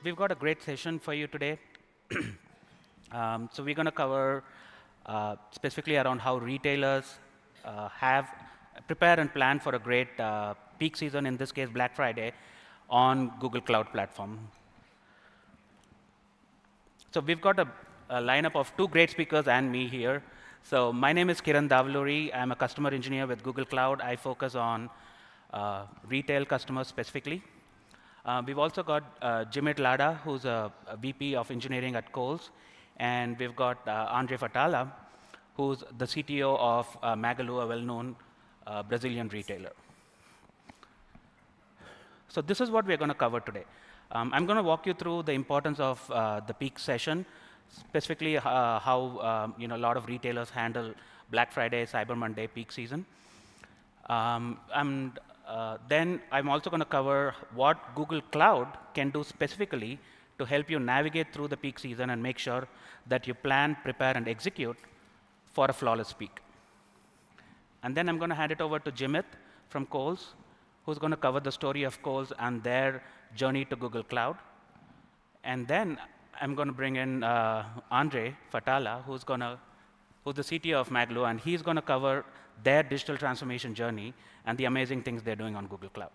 we've got a great session for you today. So we're going to cover specifically around how retailers have prepare and plan for a great peak season, in this case Black Friday, on Google Cloud Platform. So we've got a lineup of two great speakers and me here. So my name is Kiran Davuluri. I'm a customer engineer with Google Cloud. I focus on retail customers specifically. We've also got Jimit Ladha, who's a VP of engineering at Kohl, and we've got Andre Fatala, who's the CTO of Magalu, a well-known Brazilian retailer. So this is what we're going to cover today. I'm going to walk you through the importance of the peak session, specifically how a lot of retailers handle Black Friday, Cyber Monday peak season. Then I'm also going to cover what Google Cloud can do specifically to help you navigate through the peak season and make sure that you plan, prepare, and execute for a flawless peak. And then I'm going to hand it over to Jimit from Kohl, who's going to cover the story of Kohl and their journey to Google Cloud. And then I'm going to bring in Andre Fatala, who's the CTO of Magalu, and he's going to cover their digital transformation journey and the amazing things they're doing on Google Cloud.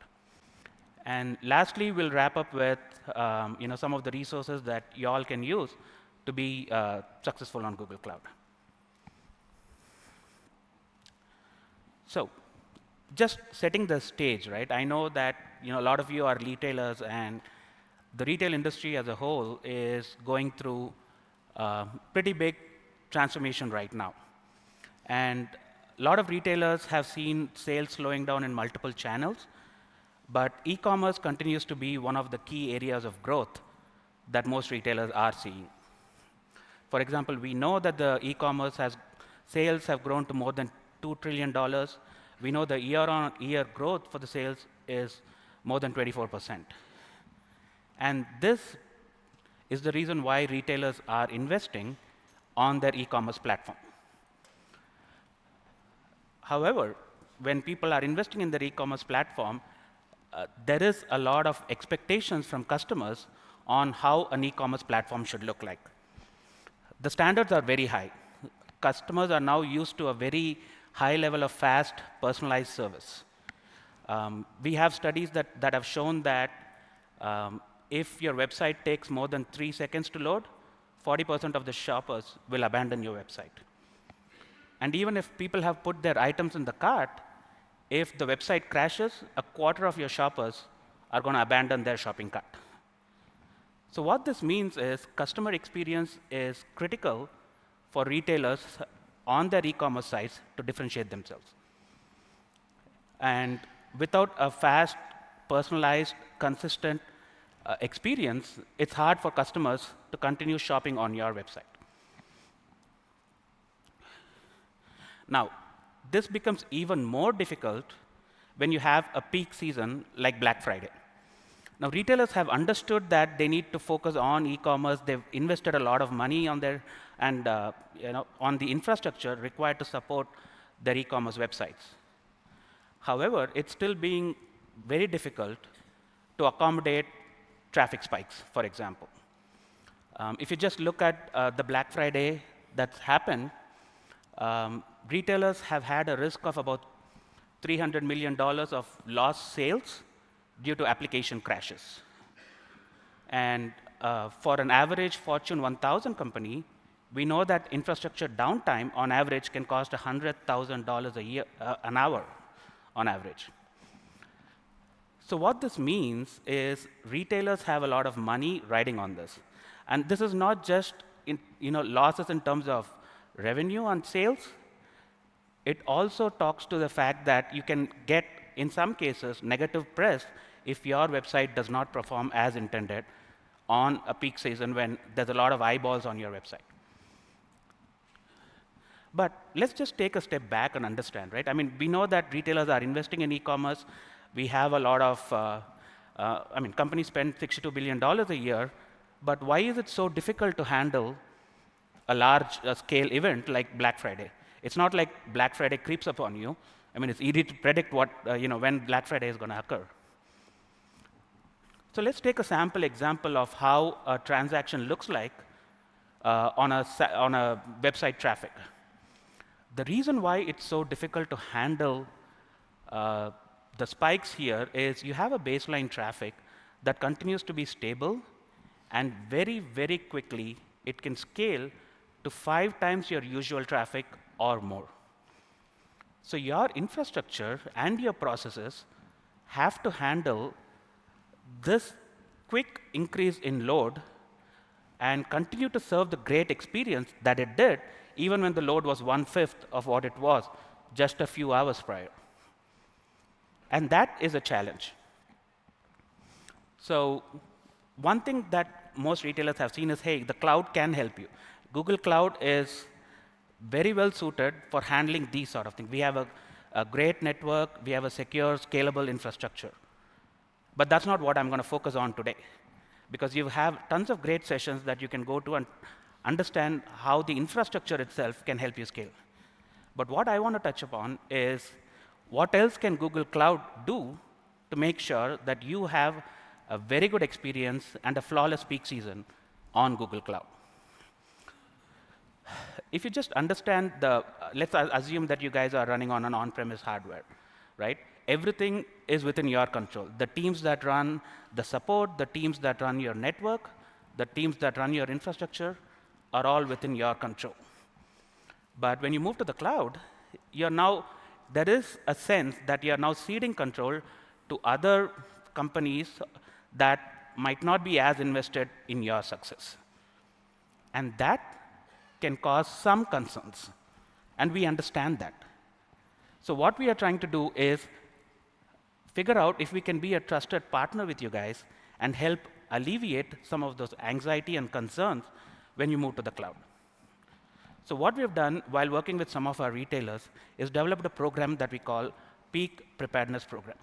And lastly, we'll wrap up with some of the resources that you all can use to be successful on Google Cloud. So just setting the stage, right? I know that a lot of you are retailers, and the retail industry as a whole is going through pretty big transformation right now. And a lot of retailers have seen sales slowing down in multiple channels, but e-commerce continues to be one of the key areas of growth that most retailers are seeing. For example, we know that the e-commerce sales have grown to more than $2 trillion. We know the year-on-year growth for the sales is more than 24%. And this is the reason why retailers are investing on their e-commerce platform. However, when people are investing in their e-commerce platform, there is a lot of expectations from customers on how an e-commerce platform should look like. The standards are very high. Customers are now used to a very high level of fast, personalized service. We have studies that have shown that if your website takes more than 3 seconds to load, 40% of the shoppers will abandon your website. And even if people have put their items in the cart, if the website crashes, a quarter of your shoppers are going to abandon their shopping cart. So what this means is customer experience is critical for retailers on their e-commerce sites to differentiate themselves. And without a fast, personalized, consistent experience, it's hard for customers to continue shopping on your website. Now, this becomes even more difficult when you have a peak season like Black Friday. Now, retailers have understood that they need to focus on e-commerce. They've invested a lot of money on their on the infrastructure required to support their e-commerce websites. However, it's still being very difficult to accommodate traffic spikes, for example. If you just look at the Black Friday that's happened, retailers have had a risk of about $300 million of lost sales due to application crashes. And for an average Fortune 1000 company, we know that infrastructure downtime on average can cost $100,000 a year, an hour on average. So what this means is retailers have a lot of money riding on this. And this is not just losses in terms of revenue on sales. It also talks to the fact that you can get, in some cases, negative press if your website does not perform as intended on a peak season when there's a lot of eyeballs on your website. But let's just take a step back and understand, right? I mean, we know that retailers are investing in e-commerce. We have a lot of, companies spend $62 billion a year, but why is it so difficult to handle a large scale event like Black Friday? It's not like Black Friday creeps upon you. I mean, it's easy to predict when Black Friday is going to occur. So let's take a sample example of how a transaction looks like on a website traffic. The reason why it's so difficult to handle the spikes here is you have a baseline traffic that continues to be stable, and very, very quickly, it can scale to 5 times your usual traffic or more. So your infrastructure and your processes have to handle this quick increase in load and continue to serve the great experience that it did, even when the load was 1/5 of what it was just a few hours prior. And that is a challenge. So one thing that most retailers have seen is, hey, the cloud can help you. Google Cloud is very well suited for handling these sort of things. We have a great network. We have a secure, scalable infrastructure. But that's not what I'm going to focus on today, because you have tons of great sessions that you can go to and understand how the infrastructure itself can help you scale. But what I want to touch upon is what else can Google Cloud do to make sure that you have a very good experience and a flawless peak season on Google Cloud. If you just understand let's assume that you guys are running on an on-premise hardware, right? Everything is within your control. The teams that run the support, the teams that run your network, the teams that run your infrastructure are all within your control. But when you move to the cloud, there is a sense that you're now ceding control to other companies that might not be as invested in your success. And that can cause some concerns, and we understand that. So what we are trying to do is figure out if we can be a trusted partner with you guys and help alleviate some of those anxiety and concerns when you move to the cloud. So what we have done while working with some of our retailers is developed a program that we call Peak Preparedness Program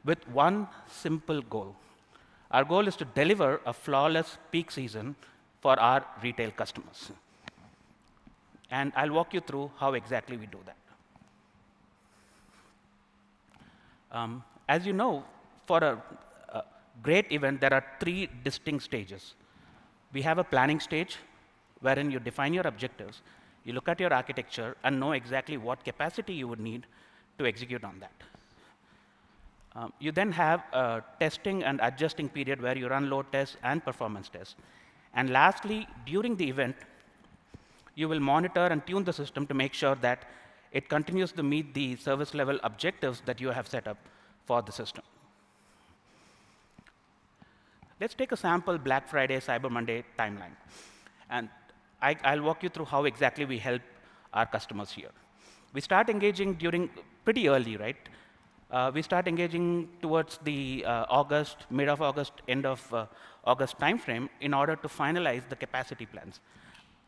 with one simple goal. Our goal is to deliver a flawless peak season for our retail customers. And I'll walk you through how exactly we do that. As you know, for a great event, there are 3 distinct stages. We have a planning stage, wherein you define your objectives, you look at your architecture, and know exactly what capacity you would need to execute on that. You then have a testing and adjusting period where you run load tests and performance tests. And lastly, during the event, you will monitor and tune the system to make sure that it continues to meet the service level objectives that you have set up for the system. Let's take a sample Black Friday, Cyber Monday timeline. And I'll walk you through how exactly we help our customers here. We start engaging pretty early, right? We start engaging towards the mid of August, end of August timeframe in order to finalize the capacity plans.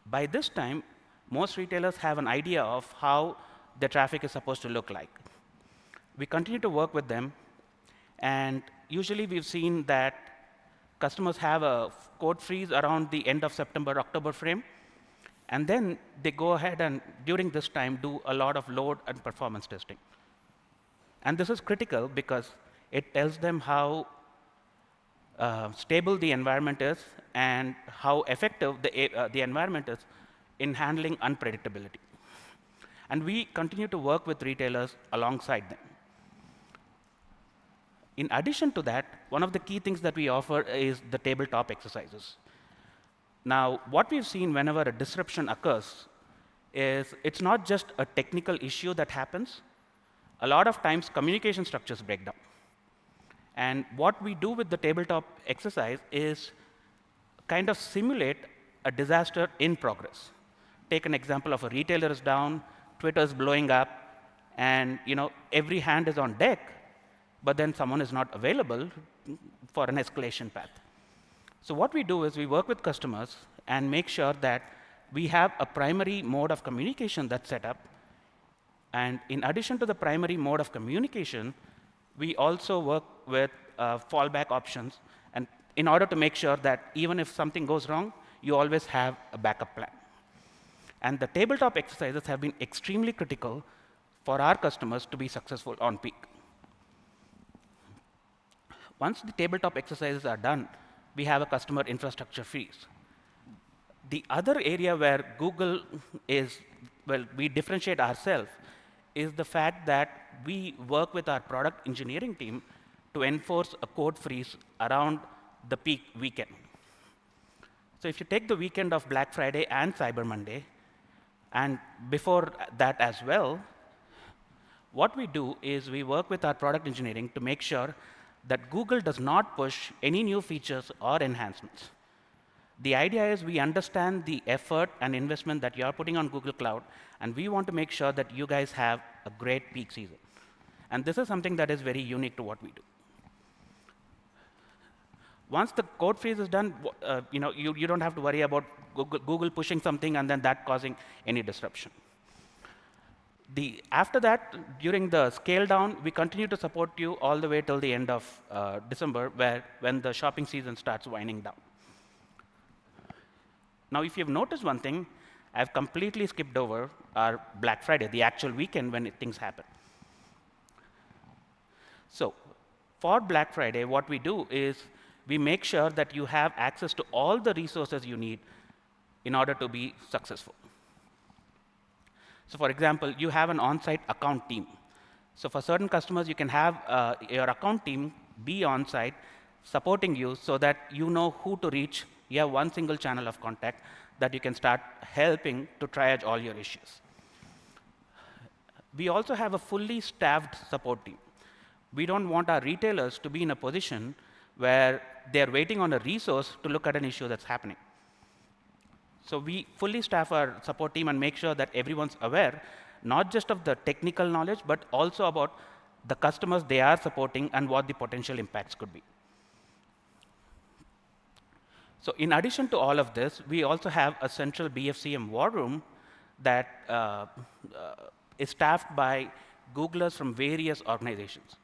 By this time, most retailers have an idea of how the traffic is supposed to look like. We continue to work with them, and usually we've seen that customers have a code freeze around the end of September, October frame, and then they go ahead and, during this time, do a lot of load and performance testing. And this is critical because it tells them how stable the environment is and how effective the environment is in handling unpredictability. And we continue to work with retailers alongside them. In addition to that, one of the key things that we offer is the tabletop exercises. Now, what we've seen whenever a disruption occurs is it's not just a technical issue that happens. A lot of times, communication structures break down. And what we do with the tabletop exercise is kind of simulate a disaster in progress. Take an example of a retailer is down, Twitter's blowing up, and every hand is on deck, but then someone is not available for an escalation path. So what we do is we work with customers and make sure that we have a primary mode of communication that's set up. And in addition to the primary mode of communication, we also work with fallback options, and in order to make sure that even if something goes wrong, you always have a backup plan. And the tabletop exercises have been extremely critical for our customers to be successful on peak. Once the tabletop exercises are done, we have a customer infrastructure freeze. The other area where Google is, well, we differentiate ourselves is the fact that we work with our product engineering team to enforce a code freeze around the peak weekend. So if you take the weekend of Black Friday and Cyber Monday, and before that as well, what we do is we work with our product engineering to make sure that Google does not push any new features or enhancements. The idea is we understand the effort and investment that you're putting on Google Cloud, and we want to make sure that you guys have a great peak season. And this is something that is very unique to what we do. Once the code freeze is done, you don't have to worry about Google pushing something and then that causing any disruption. After that, during the scale down, we continue to support you all the way till the end of December, when the shopping season starts winding down. Now, if you've noticed one thing, I've completely skipped over our Black Friday, the actual weekend when things happen. So for Black Friday, what we do is we make sure that you have access to all the resources you need in order to be successful. So for example, you have an on-site account team. So for certain customers, you can have your account team be on-site supporting you so that you know who to reach. You have one single channel of contact that you can start helping to triage all your issues. We also have a fully staffed support team. We don't want our retailers to be in a position where they're waiting on a resource to look at an issue that's happening. So we fully staff our support team and make sure that everyone's aware, not just of the technical knowledge, but also about the customers they are supporting and what the potential impacts could be. So in addition to all of this, we also have a central BFCM war room that is staffed by Googlers from various organizations.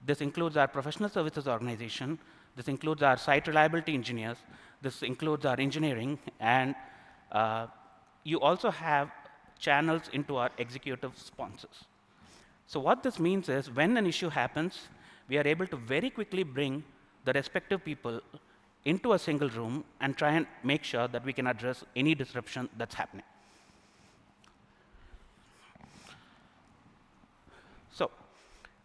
This includes our professional services organization. This includes our site reliability engineers. This includes our engineering. And you also have channels into our executive sponsors. So what this means is when an issue happens, we are able to very quickly bring the respective people into a single room and try and make sure that we can address any disruption that's happening. So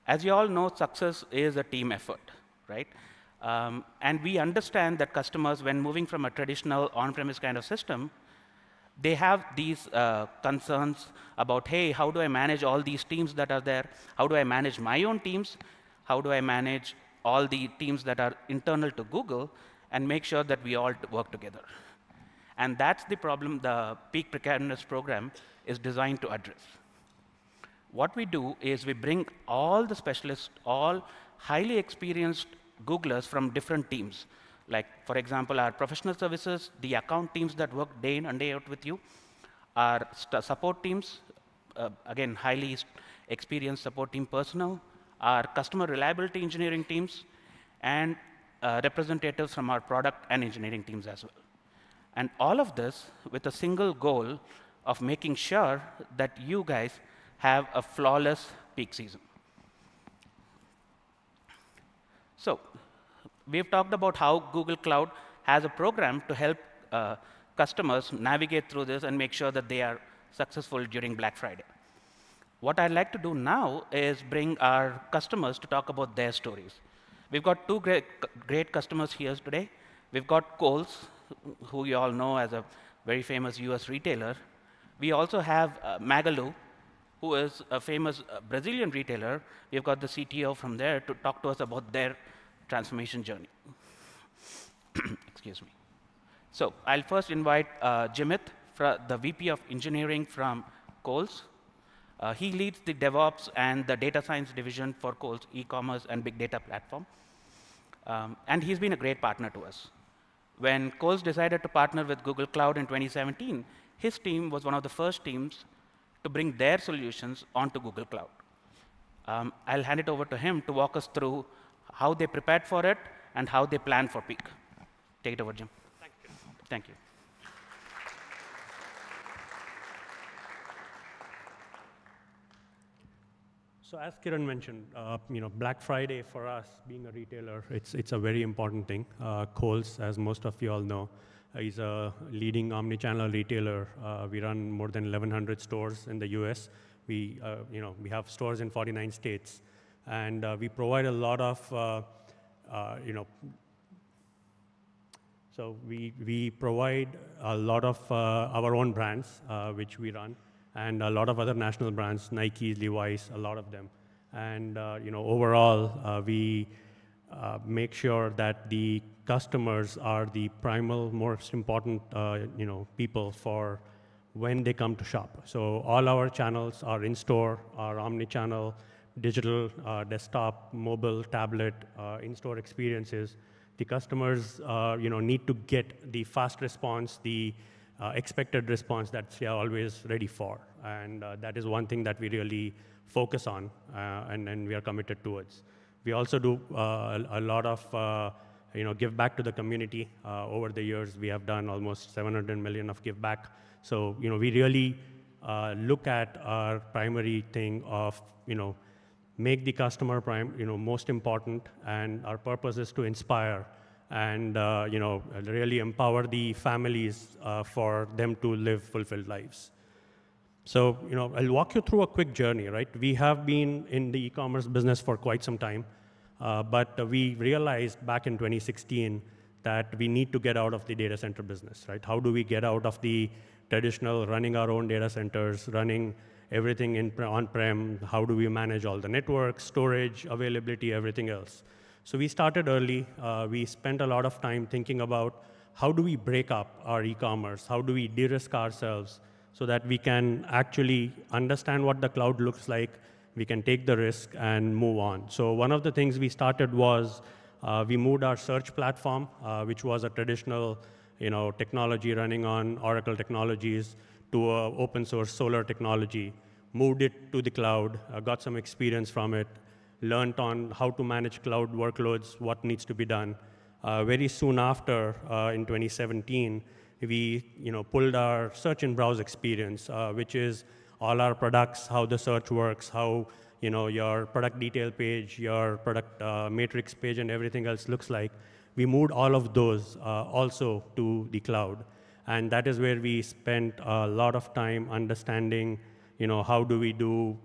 as you all know, success is a team effort, right? And we understand that customers, when moving from a traditional on-premise kind of system, they have these concerns about, hey, how do I manage all these teams that are there? How do I manage my own teams? How do I manage all the teams that are internal to Google and make sure that we all work together? And that's the problem the Peak Preparedness program is designed to address. What we do is we bring all the specialists, all highly experienced Googlers from different teams. Like, for example, our professional services, the account teams that work day in and day out with you, our support teams, again, highly experienced support team personnel, our customer reliability engineering teams, and representatives from our product and engineering teams as well. And all of this with a single goal of making sure that you guys have a flawless peak season. So we've talked about how Google Cloud has a program to help customers navigate through this and make sure that they are successful during Black Friday. What I'd like to do now is bring our customers to talk about their stories. We've got two great customers here today. We've got Kohl's, who you all know as a very famous US retailer. We also have Magalu, who is a famous Brazilian retailer. We've got the CTO from there to talk to us about their transformation journey. Excuse me. So I'll first invite Jimit, the VP of Engineering from Kohl's. He leads the DevOps and the data science division for Kohl's e-commerce and big data platform. And he's been a great partner to us. When Kohl's decided to partner with Google Cloud in 2017, his team was one of the first teams to bring their solutions onto Google Cloud. I'll hand it over to him to walk us through how they prepared for it and how they plan for peak. Take it over, Jim. Thank you. Thank you. So as Kiran mentioned, Black Friday for us, being a retailer, it's a very important thing. Kohl's, as most of you all know, is a leading omni-channel retailer. We run more than 1,100 stores in the U.S. We have stores in 49 states, and we provide a lot of, so we provide a lot of our own brands, which we run, and a lot of other national brands, Nike, Levi's, a lot of them. And overall, we make sure that the customers are the primal, most important people for when they come to shop. So all our channels are in-store, our omni-channel, digital, desktop, mobile, tablet, in-store experiences. The customers need to get the fast response, the expected response that they are always ready for. And that is one thing that we really focus on and we are committed towards. We also do a lot of give back to the community. Over the years, we have done almost 700 million of give back. So we really look at our primary thing of make the customer most important, and our purpose is to inspire and really empower the families for them to live fulfilled lives. So I'll walk you through a quick journey, right? We have been in the e-commerce business for quite some time, but we realized back in 2016 that we need to get out of the data center business, right? How do we get out of the traditional running our own data centers, running everything on-prem? How do we manage all the network, storage, availability, everything else? So we started early. We spent a lot of time thinking about how do we break up our e-commerce? How do we de-risk ourselves so that we can actually understand what the cloud looks like, we can take the risk and move on. So one of the things we started was we moved our search platform, which was a traditional technology running on Oracle technologies, to open source Solar technology, moved it to the cloud, got some experience from it, learned on how to manage cloud workloads, what needs to be done. Very soon after, in 2017, we pulled our search and browse experience, which is all our products, how the search works, how your product detail page, your product matrix page, and everything else looks like. We moved all of those also to the cloud. And that is where we spent a lot of time understanding, how do we do,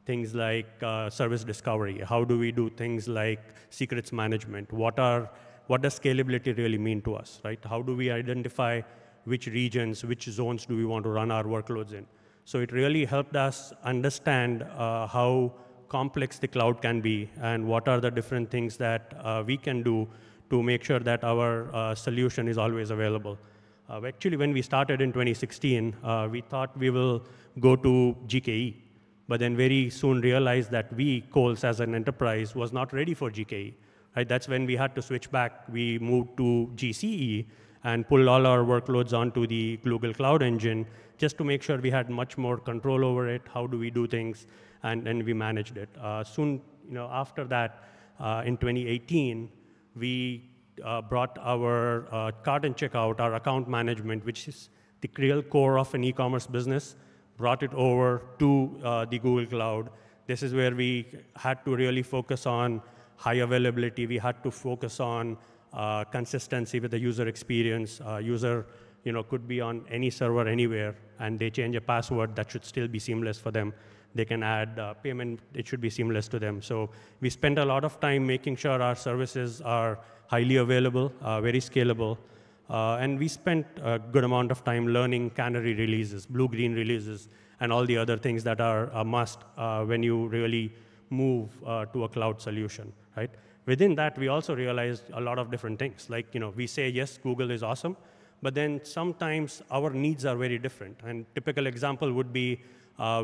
things like service discovery? How do we do things like secrets management? What does scalability really mean to us, right? How do we identify which regions, which zones do we want to run our workloads in? So it really helped us understand how complex the cloud can be and what are the different things that we can do to make sure that our solution is always available. Actually, when we started in 2016, we thought we will go to GKE, but then very soon realized that we, Kohl's as an enterprise, was not ready for GKE. Right? That's when we had to switch back. We moved to GCE and pulled all our workloads onto the Google Cloud Engine just to make sure we had much more control over it, how do we do things, and we managed it. Soon, after that, in 2018, we brought our cart and checkout, our account management, which is the real core of an e-commerce business, brought it over to the Google Cloud. This is where we had to really focus on high availability. We had to focus on consistency with the user experience. User could be on any server anywhere, and they change a password, that should still be seamless for them. They can add payment, it should be seamless to them. So we spent a lot of time making sure our services are highly available, very scalable. And we spent a good amount of time learning canary releases, blue-green releases, and all the other things that are a must when you really move to a cloud solution, right? Within that, we also realized a lot of different things. Like, we say, yes, Google is awesome, but then sometimes our needs are very different. And typical example would be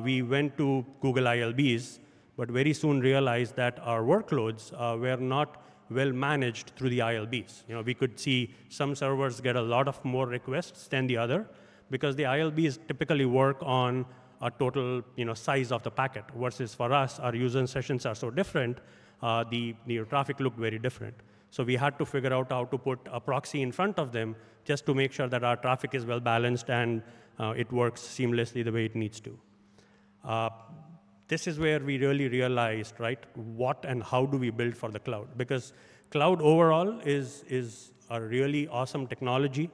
we went to Google ILBs, but very soon realized that our workloads were not well managed through the ILBs. We could see some servers get a lot of more requests than the other because the ILBs typically work on a total size of the packet, versus for us, our user sessions are so different, the traffic looked very different. So we had to figure out how to put a proxy in front of them just to make sure that our traffic is well balanced and it works seamlessly the way it needs to. this is where we really realized, right, what and how do we build for the cloud? Because cloud overall is a really awesome technology,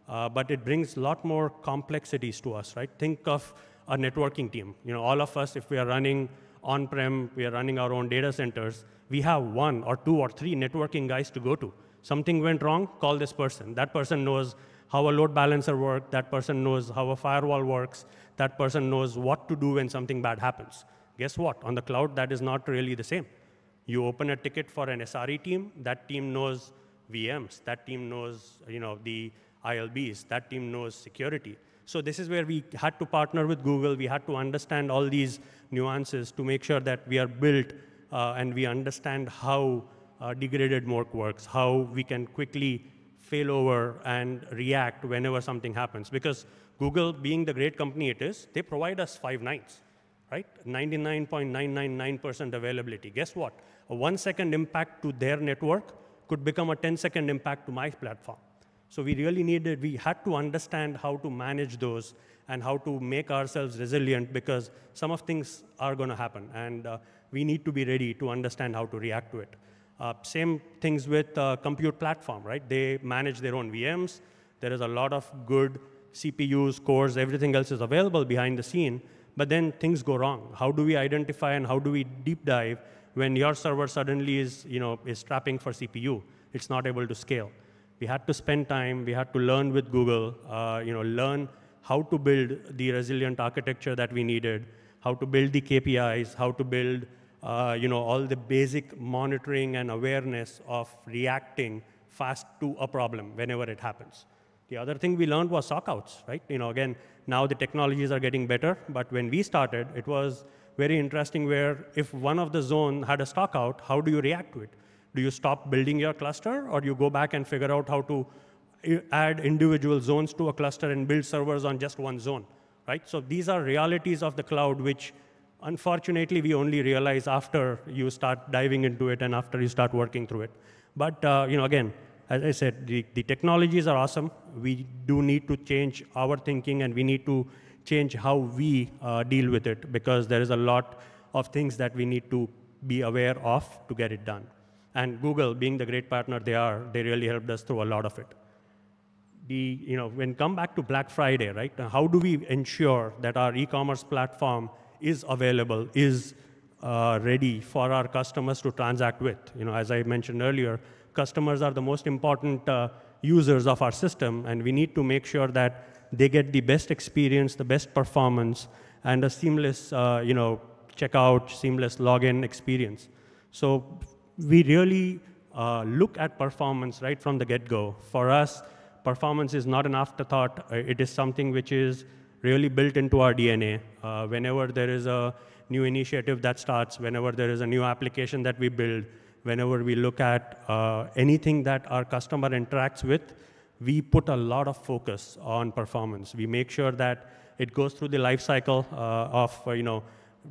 but it brings a lot more complexities to us, right? Think of a networking team. All of us, if we are running on-prem, we are running our own data centers, we have 1 or 2 or 3 networking guys to go to. Something went wrong, call this person. That person knows how a load balancer works. That person knows how a firewall works. That person knows what to do when something bad happens. Guess what? On the cloud, that is not really the same. You open a ticket for an SRE team. That team knows VMs. That team knows the ILBs. That team knows security. So this is where we had to partner with Google. We had to understand all these nuances to make sure that we are built and we understand how degraded work works, how we can quickly fail over and react whenever something happens. Because Google, being the great company it is, they provide us 5 nines, right? 99.999% availability. Guess what? A 1-second impact to their network could become a 10-second impact to my platform. So we had to understand how to manage those and how to make ourselves resilient, because some of things are going to happen, and we need to be ready to understand how to react to it. Same things with compute platform, right? They manage their own VMs. There is a lot of good CPUs, cores, everything else is available behind the scene, but then things go wrong. How do we identify and how do we deep dive when your server suddenly is strapping for CPU? It's not able to scale. We had to spend time. We had to learn with Google, learn how to build the resilient architecture that we needed, how to build the KPIs, how to build all the basic monitoring and awareness of reacting fast to a problem whenever it happens. The other thing we learned was SOC-outs, right? Again, now the technologies are getting better, but when we started, it was very interesting where if one of the zone had a SOC-out, how do you react to it? Do you stop building your cluster, or do you go back and figure out how to add individual zones to a cluster and build servers on just one zone, right? So these are realities of the cloud, which unfortunately we only realize after you start diving into it and after you start working through it. But again, as I said, the technologies are awesome. We do need to change our thinking, and we need to change how we deal with it, because there is a lot of things that we need to be aware of to get it done. And Google, being the great partner they are, they really helped us through a lot of it. When come back to Black Friday, right? How do we ensure that our e-commerce platform is available, is ready for our customers to transact with? As I mentioned earlier, customers are the most important users of our system, and we need to make sure that they get the best experience, the best performance, and a seamless checkout, seamless login experience. So we really look at performance right from the get-go. For us, performance is not an afterthought. It is something which is really built into our DNA. Whenever there is a new initiative that starts, whenever there is a new application that we build, whenever we look at anything that our customer interacts with, we put a lot of focus on performance. We make sure that it goes through the life cycle of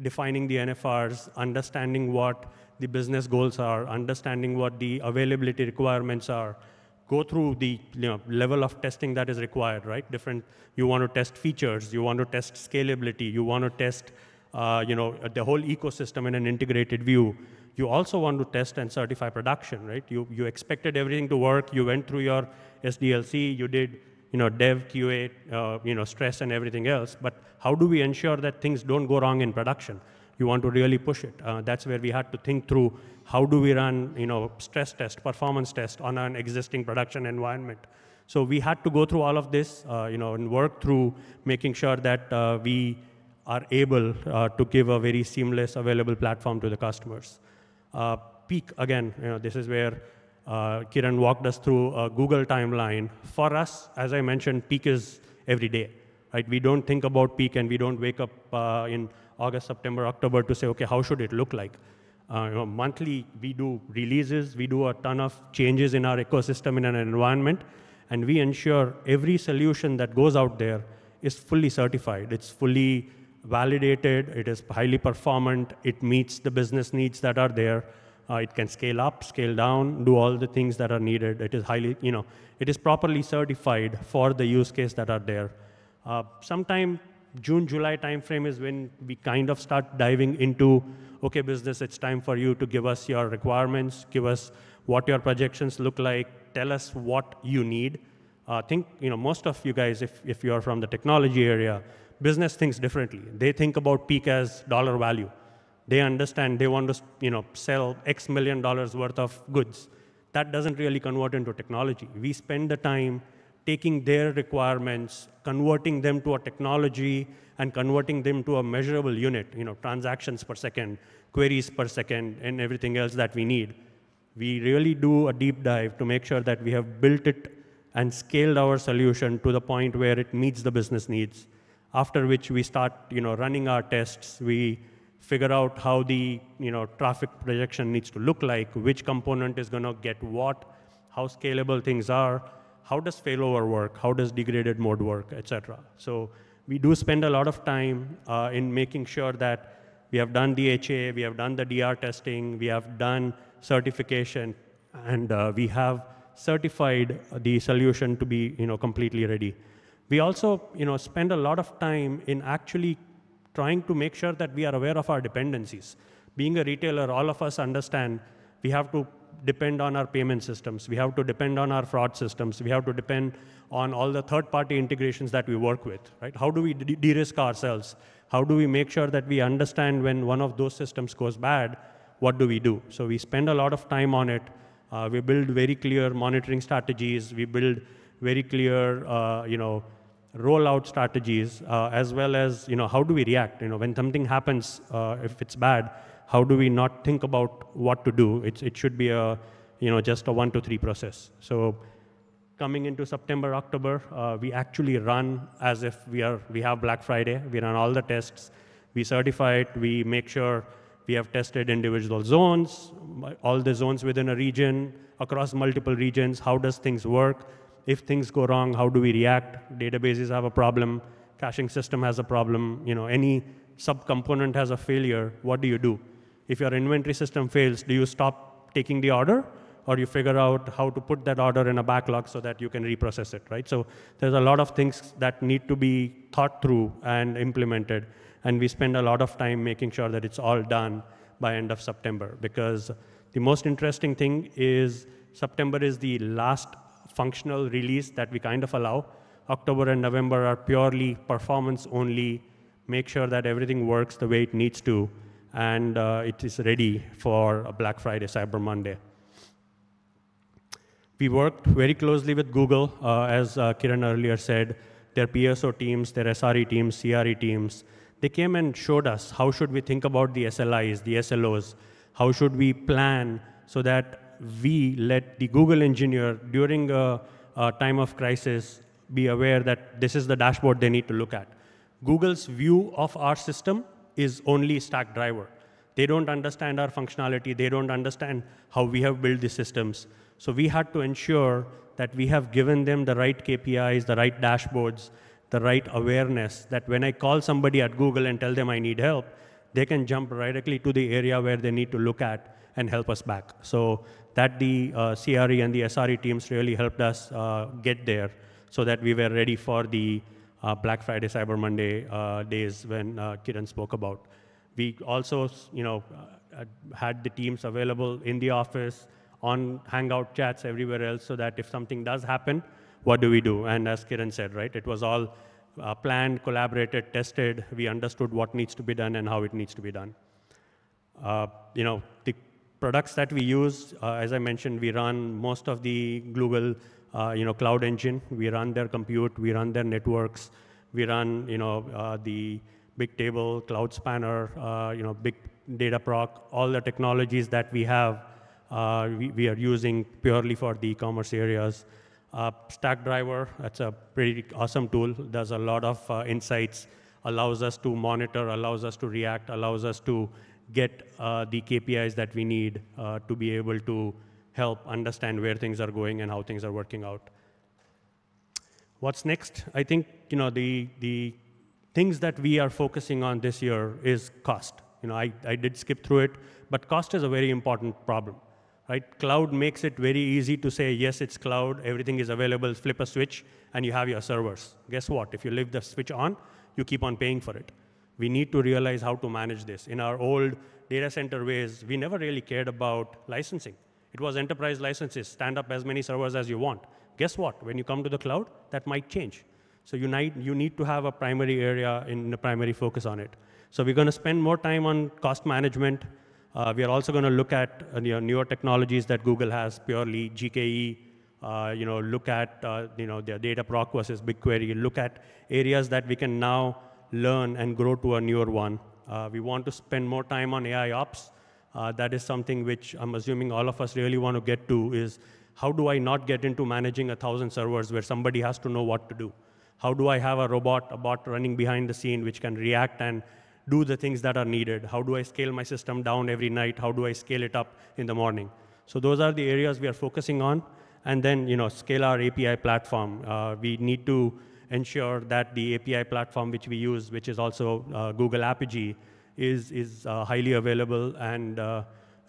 defining the NFRs, understanding what the business goals are, understanding what the availability requirements are, go through the level of testing that is required, right? You want to test features, you want to test scalability, you want to test the whole ecosystem in an integrated view. You also want to test and certify production, right? You expected everything to work, you went through your SDLC, you did dev, QA, stress and everything else, but how do we ensure that things don't go wrong in production? You want to really push it. That's where we had to think through how do we run stress test, performance test on an existing production environment. So we had to go through all of this and work through making sure that we are able to give a very seamless, available platform to the customers. Peak, again, this is where Kiran walked us through a Google timeline. For us, as I mentioned, peak is every day, right? We don't think about peak and we don't wake up in August, September, October to say, okay, how should it look like? Monthly, we do releases, we do a ton of changes in our ecosystem in an environment, and we ensure every solution that goes out there is fully certified. It's fully validated, it is highly performant, it meets the business needs that are there. It can scale up, scale down, do all the things that are needed. It is highly, it is properly certified for the use case that are there. Sometimes June, July timeframe is when we kind of start diving into, okay, business, it's time for you to give us your requirements, give us what your projections look like, tell us what you need. Think, most of you guys, if you're from the technology area, business thinks differently. They think about peak as dollar value. They understand they want to, sell X million dollars worth of goods. That doesn't really convert into technology. We spend the time taking their requirements, converting them to a technology, and converting them to a measurable unit, transactions per second, queries per second, and everything else that we need. We really do a deep dive to make sure that we have built it and scaled our solution to the point where it meets the business needs. After which we start, running our tests. We figure out how the traffic projection needs to look like, which component is going to get what, how scalable things are, how does failover work, how does degraded mode work, etc. So we do spend a lot of time in making sure that we have done the HA, we have done the DR testing, we have done certification, and we have certified the solution to be completely ready. We also spend a lot of time in actually trying to make sure that we are aware of our dependencies. Being a retailer, all of us understand we have to depend on our payment systems. We have to depend on our fraud systems. We have to depend on all the third-party integrations that we work with, right? How do we de-risk ourselves? How do we make sure that we understand when one of those systems goes bad, what do we do? So we spend a lot of time on it. We build very clear monitoring strategies. We build very clear, rollout strategies, as well as, how do we react? When something happens, if it's bad, how do we not think about what to do? It should be a, just a 1 to 3 process. So coming into September, October, we actually run as if we have Black Friday. We run all the tests. We certify it. We make sure we have tested individual zones, all the zones within a region, across multiple regions. How does things work? If things go wrong, how do we react? Databases have a problem. Caching system has a problem. Any subcomponent has a failure. What do you do? If your inventory system fails, do you stop taking the order? Or you figure out how to put that order in a backlog so that you can reprocess it, right? So there's a lot of things that need to be thought through and implemented. And we spend a lot of time making sure that it's all done by end of September. Because the most interesting thing is September is the last functional release that we kind of allow. October and November are purely performance only, make sure that everything works the way it needs to, and it is ready for a Black Friday, Cyber Monday. We worked very closely with Google, as Kiran earlier said, their PSO teams, their SRE teams, CRE teams. They came and showed us how should we think about the SLIs, the SLOs, how should we plan so that we let the Google engineer during a time of crisis be aware that this is the dashboard they need to look at. Google's view of our system is only stack driver. They don't understand our functionality. They don't understand how we have built the systems. So we had to ensure that we have given them the right KPIs, the right dashboards, the right awareness, that when I call somebody at Google and tell them I need help, they can jump directly to the area where they need to look at and help us back. So that the CRE and the SRE teams really helped us get there so that we were ready for the Black Friday, Cyber Monday days when Kiran spoke about. We also, had the teams available in the office, on Hangout chats, everywhere else, so that if something does happen, what do we do? And as Kiran said, right, it was all planned, collaborated, tested. We understood what needs to be done and how it needs to be done. The products that we use, as I mentioned, we run most of the Google, cloud engine. We run their compute, we run their networks, we run, the Big Table, Cloud Spanner, Big Data Proc, all the technologies that we have, we are using purely for the e-commerce areas. Stack Driver, that's a pretty awesome tool. Does a lot of insights, allows us to monitor, allows us to react, allows us to get the KPIs that we need to be able to help understand where things are going and how things are working out. What's next? I think the things that we are focusing on this year is cost. I did skip through it, but cost is a very important problem. Right? Cloud makes it very easy to say, yes, it's cloud, everything is available, flip a switch, and you have your servers. Guess what? If you leave the switch on, you keep on paying for it. We need to realize how to manage this. In our old data center ways, we never really cared about licensing. It was enterprise licenses, stand up as many servers as you want. Guess what? When you come to the cloud, that might change. So you need to have a primary area in a primary focus on it. So we're going to spend more time on cost management. We are also going to look at newer technologies that Google has, purely GKE. Look at their data proc versus BigQuery. Look at areas that we can now learn and grow to a newer one. We want to spend more time on AI ops. That is something which I'm assuming all of us really want to get to, is how do I not get into managing 1,000 servers where somebody has to know what to do? How do I have a bot running behind the scene which can react and do the things that are needed? How do I scale my system down every night? How do I scale it up in the morning? So those are the areas we are focusing on. And then scale our API platform. We need to ensure that the API platform which we use, which is also Google Apigee, is highly available and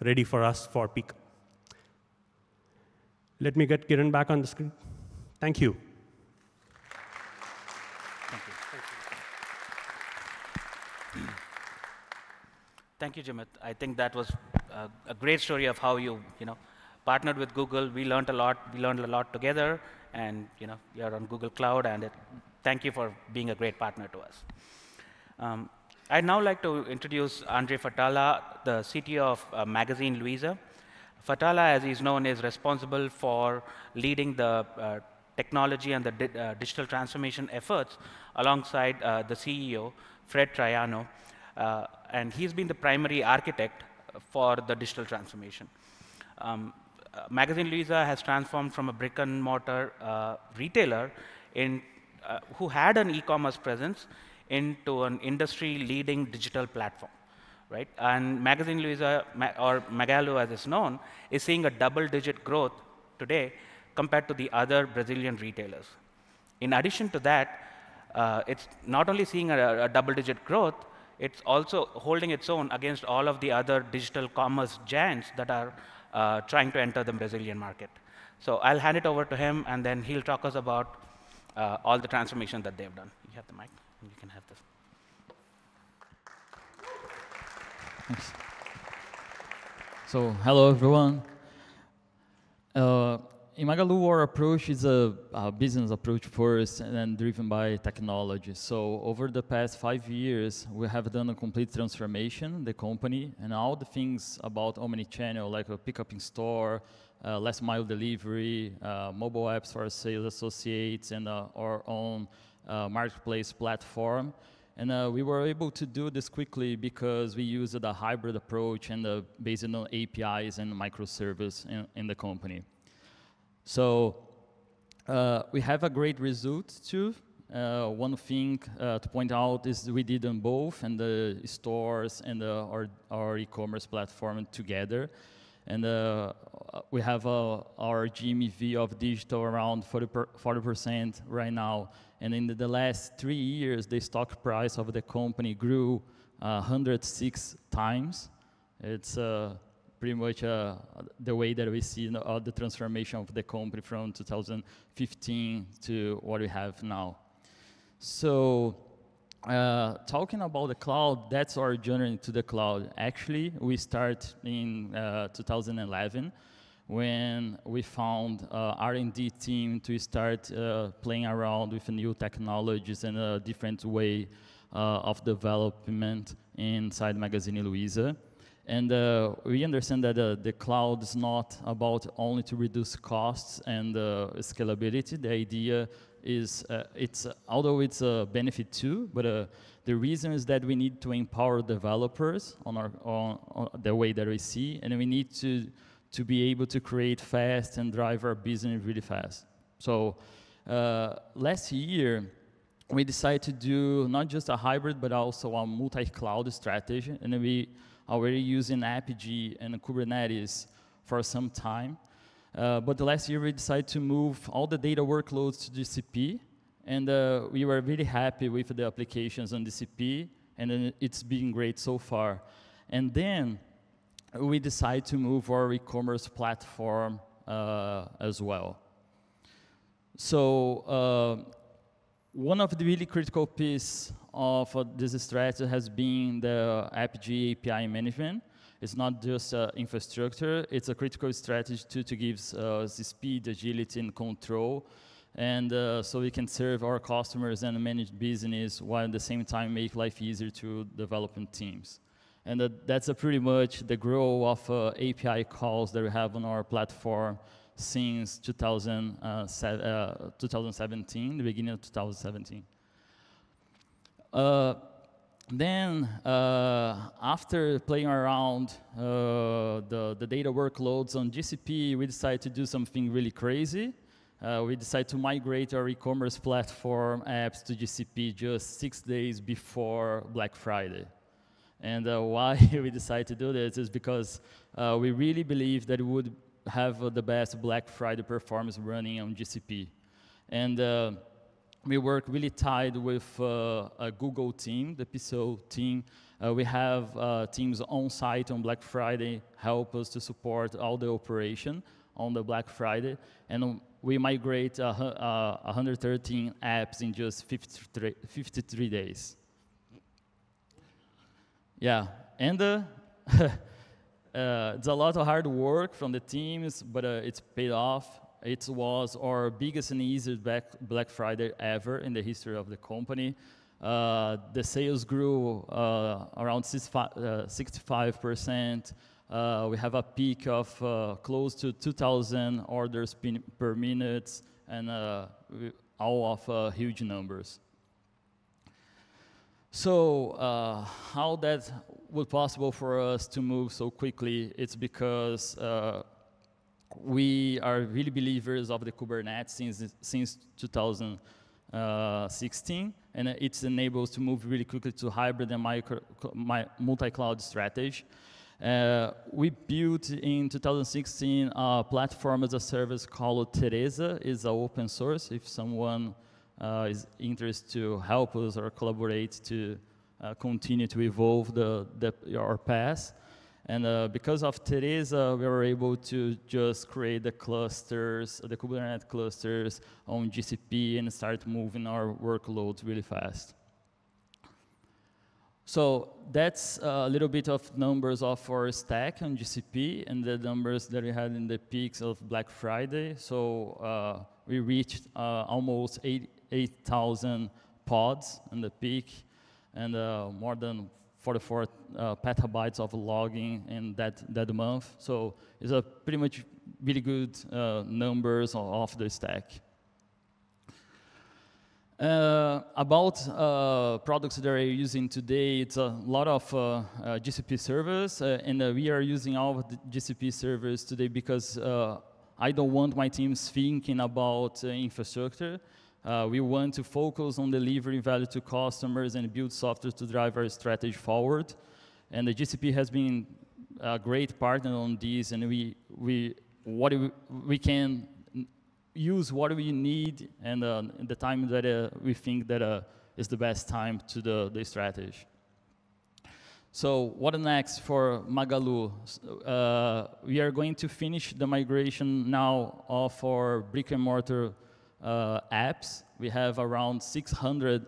ready for us for peak. Let me get Kiran back on the screen. Thank you. Thank you, Jimit. I think that was a great story of how you partnered with Google. We learned a lot. We learned a lot together, and you're on Google Cloud. And thank you for being a great partner to us. I'd now like to introduce Andre Fatala, the CTO of Magazine Luiza. Fatala, as he's known, is responsible for leading the technology and the digital transformation efforts alongside the CEO, Fred Traiano. And he's been the primary architect for the digital transformation. Magazine Luiza has transformed from a brick-and-mortar retailer who had an e-commerce presence into an industry-leading digital platform, right? And Magazine Luiza, or Magalu as it's known, is seeing a double-digit growth today compared to the other Brazilian retailers. In addition to that, it's not only seeing a double-digit growth, it's also holding its own against all of the other digital commerce giants that are trying to enter the Brazilian market. So I'll hand it over to him, and then he'll talk us about all the transformation that they've done. You have the mic, and you can have this. Thanks. So hello, everyone. In Magalu, our approach is a business approach first and then driven by technology. So over the past 5 years, we have done a complete transformation in the company, and all the things about omnichannel, like a pickup in store, last mile delivery, mobile apps for our sales associates, and our own marketplace platform. And we were able to do this quickly because we used a hybrid approach and based on APIs and microservice in the company. So we have a great result too. One thing to point out is we did them both, and the stores and our e-commerce platform together. And we have our GMV of digital around 40% right now. And in the last 3 years, the stock price of the company grew 106 times. It's pretty much the way that we see the transformation of the company from 2015 to what we have now. So talking about the cloud, that's our journey to the cloud. Actually, we start in 2011 when we found R&D team to start playing around with new technologies and a different way of development inside Magazine Luiza. And we understand that the cloud is not about only to reduce costs and scalability. The idea is, although it's a benefit too, but the reason is that we need to empower developers on the way that we see, and we need to be able to create fast and drive our business really fast. So last year, we decided to do not just a hybrid, but also a multi-cloud strategy, and we already using Apigee and Kubernetes for some time. But last year, we decided to move all the data workloads to GCP, and we were really happy with the applications on GCP, and it's been great so far. And then we decided to move our e-commerce platform as well. So one of the really critical pieces of this strategy has been the AppG API management. It's not just infrastructure, it's a critical strategy to give us speed, agility, and control. And so we can serve our customers and manage business while at the same time make life easier to development teams. And that's pretty much the growth of API calls that we have on our platform since 2017, the beginning of 2017. Then, after playing around the data workloads on GCP, we decided to do something really crazy. We decided to migrate our e-commerce platform apps to GCP just 6 days before Black Friday. And why we decided to do this is because we really believe that we would have the best Black Friday performance running on GCP. And we work really tight with a Google team, the PSO team. We have teams on site on Black Friday help us to support all the operation on the Black Friday. And we migrate 113 apps in just 53 days. Yeah, and it's a lot of hard work from the teams, but it's paid off. It was our biggest and easiest Black Friday ever in the history of the company. The sales grew around 65%. We have a peak of close to 2,000 orders per minute, and all of huge numbers. So how that was possible for us to move so quickly, it's because we are really believers of the Kubernetes since 2016, and it enables to move really quickly to hybrid and multi-cloud strategy. We built in 2016 a platform as a service called Teresa. It's open source. If someone is interested to help us or collaborate to continue to evolve our path. And because of Teresa, we were able to just create the clusters, the Kubernetes clusters on GCP and start moving our workloads really fast. So that's a little bit of numbers of our stack on GCP and the numbers that we had in the peaks of Black Friday. So we reached almost 8,000 pods in the peak and more than 44 petabytes of logging in that month. So it's a pretty much really good numbers of the stack. About products that are using today, it's a lot of GCP servers, and we are using all of the GCP servers today because I don't want my teams thinking about infrastructure. We want to focus on delivering value to customers and build software to drive our strategy forward. And the GCP has been a great partner on this, and we can use what we need and the time that we think that is the best time to the strategy. So what next for Magalu? We are going to finish the migration now of our brick and mortar apps. We have around 600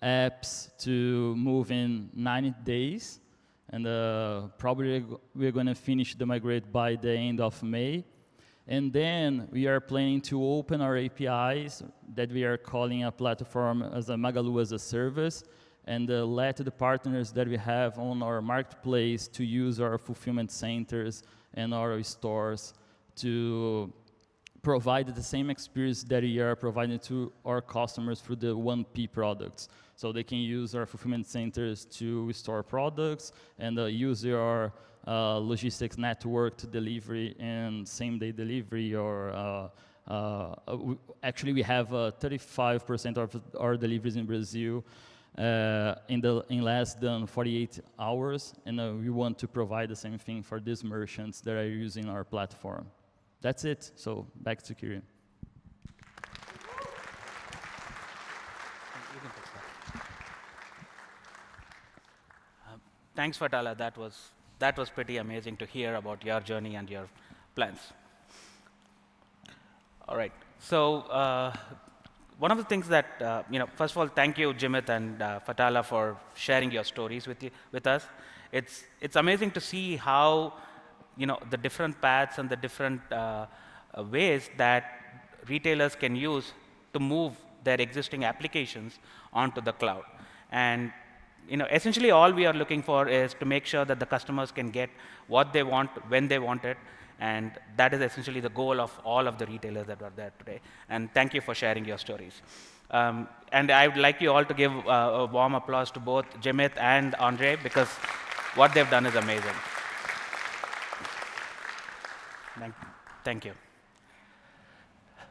apps to move in 90 days. And probably we're going to finish the migrate by the end of May. And then we are planning to open our APIs that we are calling a platform as a Magalu as a service, and let the partners that we have on our marketplace to use our fulfillment centers and our stores to provide the same experience that we are providing to our customers through the 1P products. So they can use our fulfillment centers to store products and use our logistics network to delivery and same-day delivery, or actually we have 35% of our deliveries in Brazil in less than 48 hours, and we want to provide the same thing for these merchants that are using our platform. That's it. So back to Kiran. Thanks, Fatala. That was pretty amazing to hear about your journey and your plans. All right. So one of the things that, first of all, thank you, Jimit and Fatala, for sharing your stories with us. It's amazing to see how, the different paths and the different ways that retailers can use to move their existing applications onto the cloud. And essentially all we are looking for is to make sure that the customers can get what they want when they want it, and that is essentially the goal of all of the retailers that are there today. And thank you for sharing your stories. And I would like you all to give a warm applause to both Jimit and Andre, because what they've done is amazing. Thank you.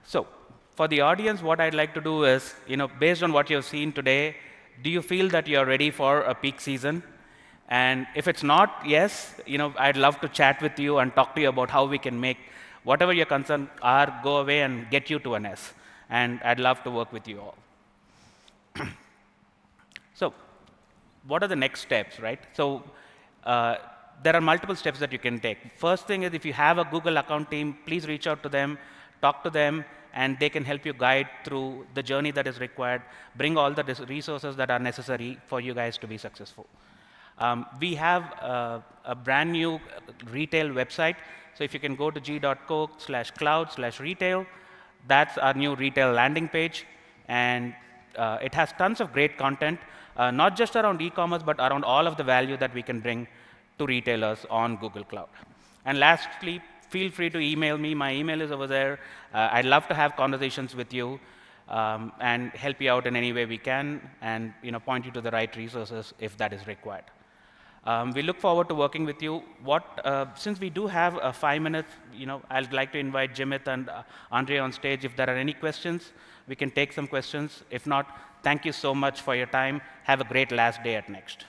So for the audience, what I'd like to do is, based on what you've seen today, do you feel that you're ready for a peak season? And if it's not, yes, I'd love to chat with you and talk to you about how we can make whatever your concerns are go away and get you to an S. And I'd love to work with you all. So what are the next steps, right? So there are multiple steps that you can take. First thing is, if you have a Google account team, please reach out to them, talk to them, and they can help you guide through the journey that is required, bring all the resources that are necessary for you guys to be successful. We have a brand new retail website. So if you can go to g.co/cloud/retail, that's our new retail landing page. And it has tons of great content, not just around e-commerce, but around all of the value that we can bring to retailers on Google Cloud. And lastly, feel free to email me. My email is over there. I'd love to have conversations with you and help you out in any way we can, and point you to the right resources if that is required. We look forward to working with you. Since we do have 5 minutes, I'd like to invite Jimit and Andre on stage. If there are any questions, we can take some questions. If not, thank you so much for your time. Have a great last day at Next.